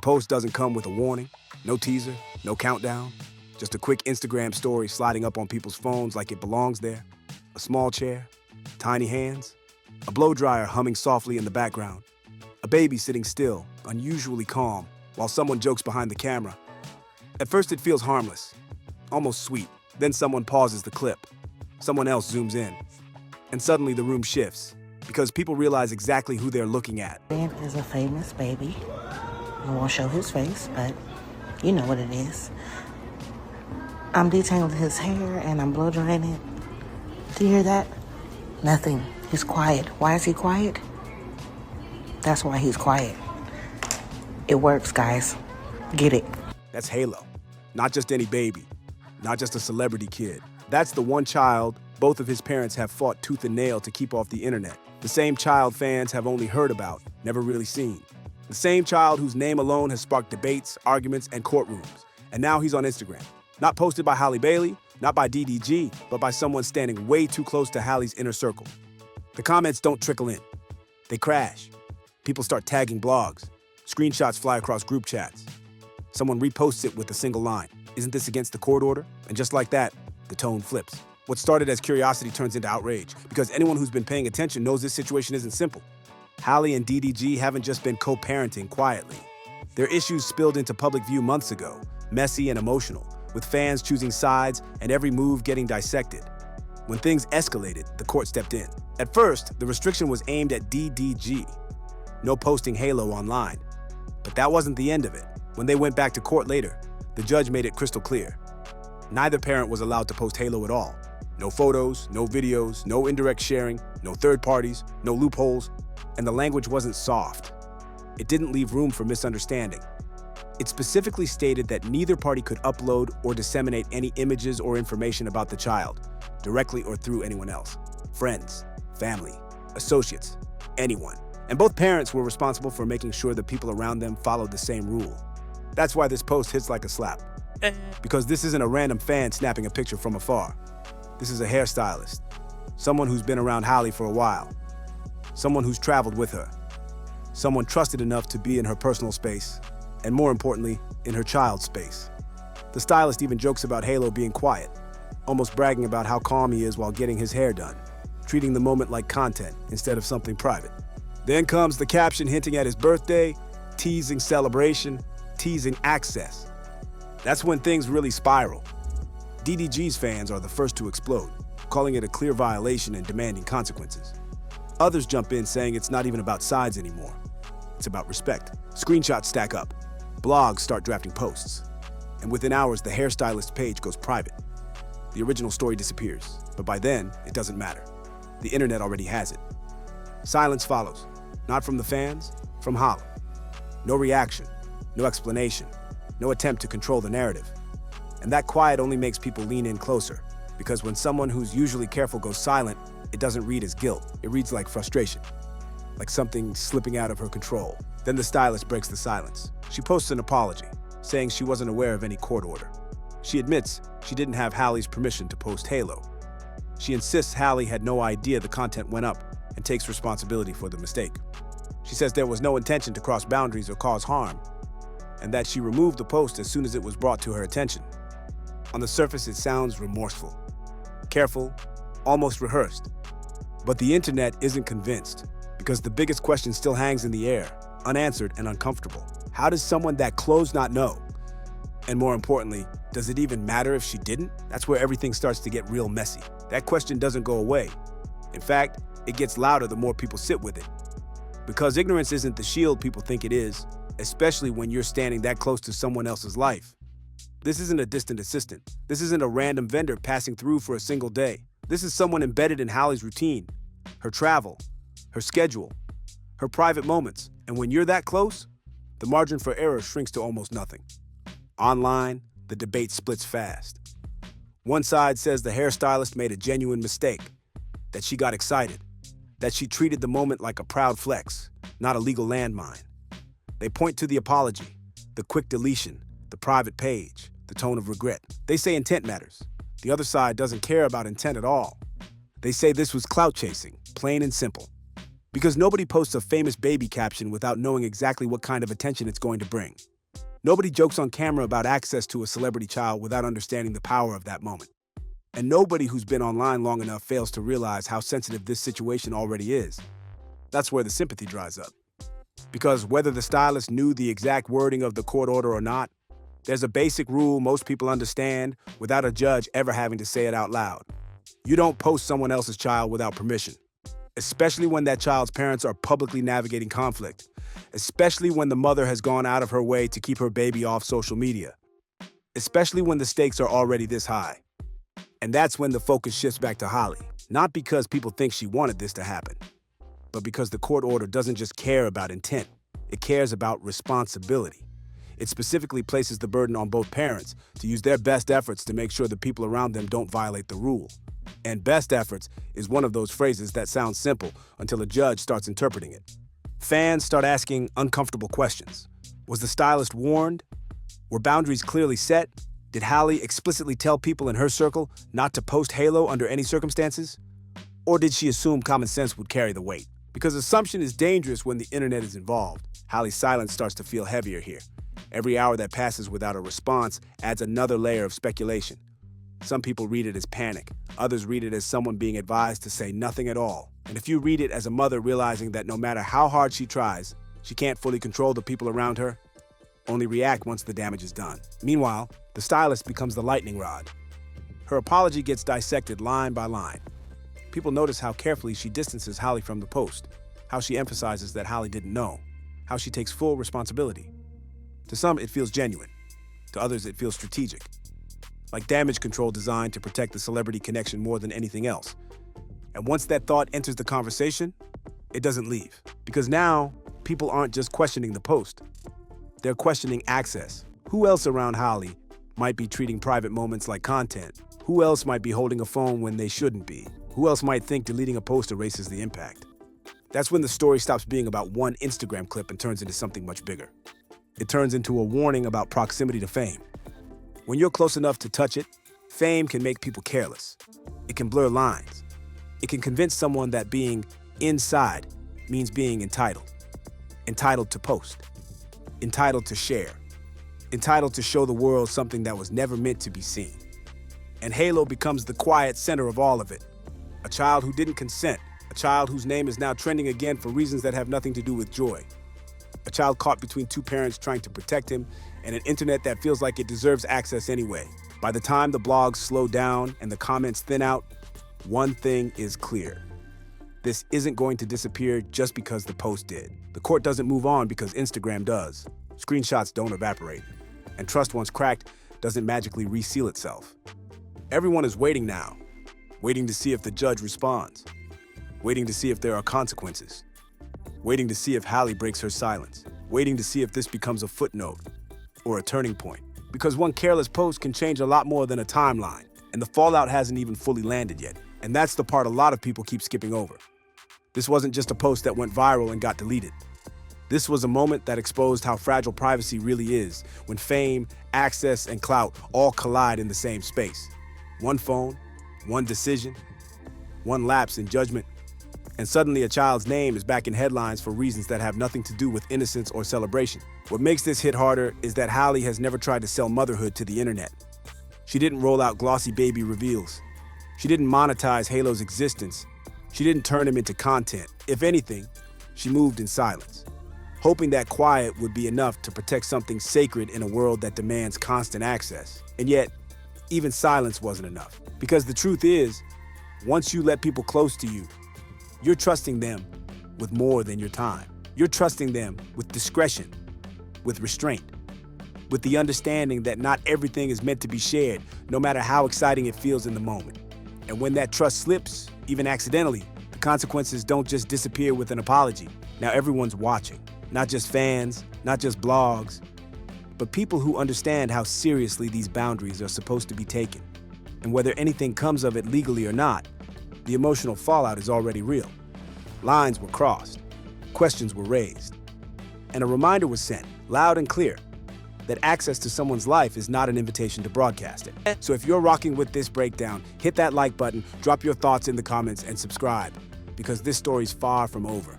post doesn't come with a warning, no teaser, no countdown, just a quick Instagram story sliding up on people's phones like it belongs there. A small chair, tiny hands, a blow dryer humming softly in the background, a baby sitting still, unusually calm, while someone jokes behind the camera. At first it feels harmless, almost sweet. Then someone pauses the clip. Someone else zooms in. And suddenly the room shifts, because people realize exactly who they're looking at. Ben is a famous baby. I won't show his face, but you know what it is. I'm detangling his hair and I'm blow drying it. Do you hear that? Nothing. He's quiet. Why is he quiet? That's why he's quiet. It works, guys. Get it. That's Halo. Not just any baby. Not just a celebrity kid. That's the one child both of his parents have fought tooth and nail to keep off the internet. The same child fans have only heard about, never really seen. The same child whose name alone has sparked debates, arguments, and courtrooms. And now he's on Instagram. Not posted by Halle Bailey, not by DDG, but by someone standing way too close to Halle's inner circle. The comments don't trickle in. They crash. People start tagging blogs. Screenshots fly across group chats. Someone reposts it with a single line. Isn't this against the court order? And just like that, the tone flips. What started as curiosity turns into outrage, because anyone who's been paying attention knows this situation isn't simple. Halle and DDG haven't just been co-parenting quietly. Their issues spilled into public view months ago, messy and emotional, with fans choosing sides and every move getting dissected. When things escalated, the court stepped in. At first, the restriction was aimed at DDG. No posting Halo online. But that wasn't the end of it. When they went back to court later, the judge made it crystal clear. Neither parent was allowed to post Halo at all. No photos, no videos, no indirect sharing, no third parties, no loopholes, and the language wasn't soft. It didn't leave room for misunderstanding. It specifically stated that neither party could upload or disseminate any images or information about the child, directly or through anyone else. Friends, family, associates, anyone. And both parents were responsible for making sure the people around them followed the same rule. That's why this post hits like a slap. Because this isn't a random fan snapping a picture from afar. This is a hairstylist, someone who's been around Halle for a while, someone who's traveled with her, someone trusted enough to be in her personal space, and more importantly, in her child's space. The stylist even jokes about Halo being quiet, almost bragging about how calm he is while getting his hair done, treating the moment like content instead of something private. Then comes the caption hinting at his birthday, teasing celebration, teasing access. That's when things really spiral. DDG's fans are the first to explode, calling it a clear violation and demanding consequences. Others jump in saying it's not even about sides anymore. It's about respect. Screenshots stack up. Blogs start drafting posts. And within hours, the hairstylist page goes private. The original story disappears, but by then, it doesn't matter. The internet already has it. Silence follows, not from the fans, from Halle. No reaction, no explanation, no attempt to control the narrative. And that quiet only makes people lean in closer, because when someone who's usually careful goes silent, it doesn't read as guilt. It reads like frustration, like something slipping out of her control. Then the stylist breaks the silence. She posts an apology, saying she wasn't aware of any court order. She admits she didn't have Halle's permission to post Halo. She insists Halle had no idea the content went up and takes responsibility for the mistake. She says there was no intention to cross boundaries or cause harm, and that she removed the post as soon as it was brought to her attention. On the surface, it sounds remorseful, careful, almost rehearsed. But the internet isn't convinced, because the biggest question still hangs in the air, unanswered and uncomfortable. How does someone that close not know? And more importantly, does it even matter if she didn't? That's where everything starts to get real messy. That question doesn't go away. In fact, it gets louder the more people sit with it. Because ignorance isn't the shield people think it is, especially when you're standing that close to someone else's life. This isn't a distant assistant. This isn't a random vendor passing through for a single day. This is someone embedded in Halle's routine, her travel, her schedule, her private moments. And when you're that close, the margin for error shrinks to almost nothing. Online, the debate splits fast. One side says the hairstylist made a genuine mistake, that she got excited, that she treated the moment like a proud flex, not a legal landmine. They point to the apology, the quick deletion, the private page, the tone of regret. They say intent matters. The other side doesn't care about intent at all. They say this was clout-chasing, plain and simple. Because nobody posts a famous baby caption without knowing exactly what kind of attention it's going to bring. Nobody jokes on camera about access to a celebrity child without understanding the power of that moment. And nobody who's been online long enough fails to realize how sensitive this situation already is. That's where the sympathy dries up. Because whether the stylist knew the exact wording of the court order or not, there's a basic rule most people understand without a judge ever having to say it out loud. You don't post someone else's child without permission, especially when that child's parents are publicly navigating conflict, especially when the mother has gone out of her way to keep her baby off social media, especially when the stakes are already this high. And that's when the focus shifts back to Halle, not because people think she wanted this to happen, but because the court order doesn't just care about intent, it cares about responsibility. It specifically places the burden on both parents to use their best efforts to make sure the people around them don't violate the rule. And best efforts is one of those phrases that sounds simple until a judge starts interpreting it. Fans start asking uncomfortable questions. Was the stylist warned? Were boundaries clearly set? Did Halle explicitly tell people in her circle not to post Halo under any circumstances? Or did she assume common sense would carry the weight? Because assumption is dangerous when the internet is involved. Halle's silence starts to feel heavier here. Every hour that passes without a response adds another layer of speculation. Some people read it as panic. Others read it as someone being advised to say nothing at all. And if you read it as a mother realizing that no matter how hard she tries, she can't fully control the people around her, only react once the damage is done. Meanwhile, the stylist becomes the lightning rod. Her apology gets dissected line by line. People notice how carefully she distances Halle from the post, how she emphasizes that Halle didn't know, how she takes full responsibility. To some, it feels genuine. To others, it feels strategic. Like damage control designed to protect the celebrity connection more than anything else. And once that thought enters the conversation, it doesn't leave. Because now, people aren't just questioning the post. They're questioning access. Who else around Halle might be treating private moments like content? Who else might be holding a phone when they shouldn't be? Who else might think deleting a post erases the impact? That's when the story stops being about one Instagram clip and turns into something much bigger. It turns into a warning about proximity to fame. When you're close enough to touch it, fame can make people careless. It can blur lines. It can convince someone that being inside means being entitled. Entitled to post. Entitled to share. Entitled to show the world something that was never meant to be seen. And Halo becomes the quiet center of all of it. A child who didn't consent. A child whose name is now trending again for reasons that have nothing to do with joy. A child caught between two parents trying to protect him, and an internet that feels like it deserves access anyway. By the time the blogs slow down and the comments thin out, one thing is clear. This isn't going to disappear just because the post did. The court doesn't move on because Instagram does. Screenshots don't evaporate. And trust once cracked doesn't magically reseal itself. Everyone is waiting now. Waiting to see if the judge responds. Waiting to see if there are consequences. Waiting to see if Halle breaks her silence. Waiting to see if this becomes a footnote or a turning point. Because one careless post can change a lot more than a timeline, and the fallout hasn't even fully landed yet. And that's the part a lot of people keep skipping over. This wasn't just a post that went viral and got deleted. This was a moment that exposed how fragile privacy really is when fame, access, and clout all collide in the same space. One phone, one decision, one lapse in judgment, and suddenly a child's name is back in headlines for reasons that have nothing to do with innocence or celebration. What makes this hit harder is that Halle has never tried to sell motherhood to the internet. She didn't roll out glossy baby reveals. She didn't monetize Halo's existence. She didn't turn him into content. If anything, she moved in silence, hoping that quiet would be enough to protect something sacred in a world that demands constant access. And yet, even silence wasn't enough. Because the truth is, once you let people close to you, you're trusting them with more than your time. You're trusting them with discretion, with restraint, with the understanding that not everything is meant to be shared, no matter how exciting it feels in the moment. And when that trust slips, even accidentally, the consequences don't just disappear with an apology. Now everyone's watching, not just fans, not just blogs, but people who understand how seriously these boundaries are supposed to be taken. And whether anything comes of it legally or not, the emotional fallout is already real. Lines were crossed, questions were raised, and a reminder was sent, loud and clear, that access to someone's life is not an invitation to broadcast it. So if you're rocking with this breakdown, hit that like button, drop your thoughts in the comments, and subscribe, because this story's far from over.